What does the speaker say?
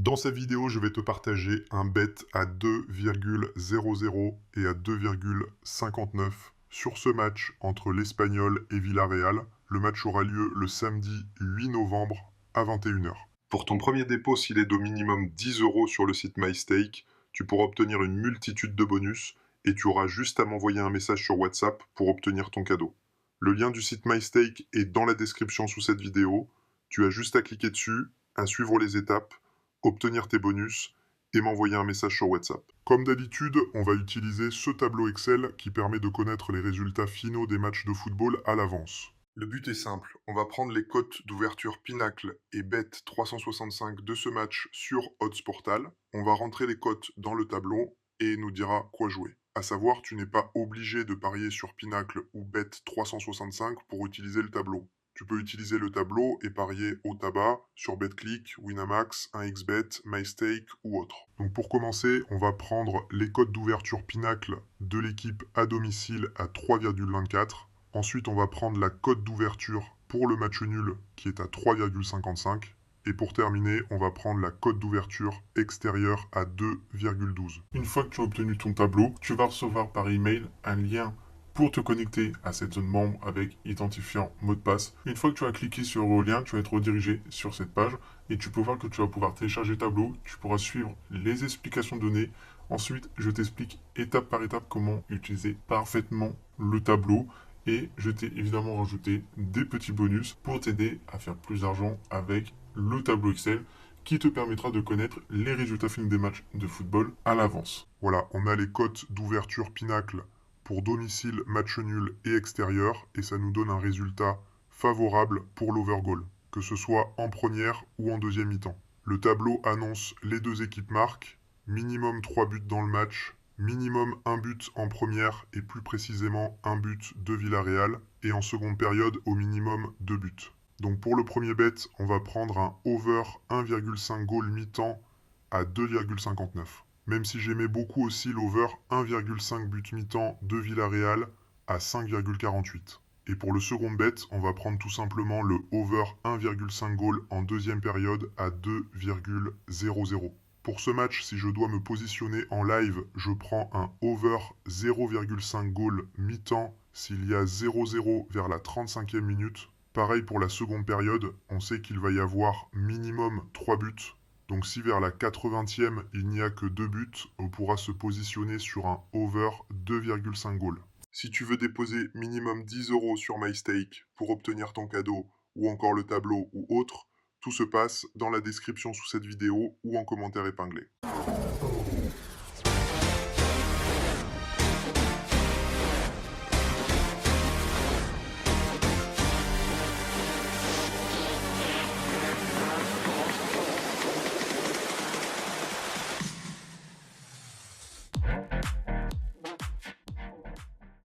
Dans cette vidéo, je vais te partager un bet à 2,00 et à 2,59 sur ce match entre l'Espagnol et Villarreal. Le match aura lieu le samedi 8 novembre à 21 h. Pour ton premier dépôt, s'il est d'au minimum 10 € sur le site MyStake, tu pourras obtenir une multitude de bonus et tu auras juste à m'envoyer un message sur WhatsApp pour obtenir ton cadeau. Le lien du site MyStake est dans la description sous cette vidéo. Tu as juste à cliquer dessus, à suivre les étapes, obtenir tes bonus et m'envoyer un message sur WhatsApp. Comme d'habitude, on va utiliser ce tableau Excel qui permet de connaître les résultats finaux des matchs de football à l'avance. Le but est simple, on va prendre les cotes d'ouverture Pinacle et Bet 365 de ce match sur Odds Portal. On va rentrer les cotes dans le tableau et il nous dira quoi jouer. À savoir, tu n'es pas obligé de parier sur Pinacle ou Bet 365 pour utiliser le tableau. Tu peux utiliser le tableau et parier au tabac sur BetClick, Winamax, 1xBet, MyStake ou autre. Donc pour commencer, on va prendre les cotes d'ouverture Pinacle de l'équipe à domicile à 3,24. Ensuite, on va prendre la cote d'ouverture pour le match nul qui est à 3,55. Et pour terminer, on va prendre la cote d'ouverture extérieure à 2,12. Une fois que tu as obtenu ton tableau, tu vas recevoir par email un lien pour te connecter à cette zone membre avec identifiant mot de passe. Une fois que tu as cliqué sur le lien, tu vas être redirigé sur cette page et tu peux voir que tu vas pouvoir télécharger le tableau, tu pourras suivre les explications données. Ensuite, je t'explique étape par étape comment utiliser parfaitement le tableau et je t'ai évidemment rajouté des petits bonus pour t'aider à faire plus d'argent avec le tableau Excel qui te permettra de connaître les résultats finaux des matchs de football à l'avance. Voilà, on a les cotes d'ouverture Pinacle pour domicile, match nul et extérieur, et ça nous donne un résultat favorable pour l'overgoal, que ce soit en première ou en deuxième mi-temps. Le tableau annonce les deux équipes marquent, minimum 3 buts dans le match, minimum 1 but en première et plus précisément 1 but de Villarreal, et en seconde période au minimum 2 buts. Donc pour le premier bet, on va prendre un over 1,5 goal mi-temps à 2,59. Même si j'aimais beaucoup aussi l'over 1,5 but mi-temps de Villarreal à 5,48. Et pour le second bet, on va prendre tout simplement le over 1,5 goal en deuxième période à 2,00. Pour ce match, si je dois me positionner en live, je prends un over 0,5 goal mi-temps s'il y a 0-0 vers la 35e minute. Pareil pour la seconde période, on sait qu'il va y avoir minimum 3 buts. Donc si vers la 80e, il n'y a que 2 buts, on pourra se positionner sur un over 2,5 goal. Si tu veux déposer minimum 10 € sur MyStake pour obtenir ton cadeau, ou encore le tableau ou autre, tout se passe dans la description sous cette vidéo ou en commentaire épinglé.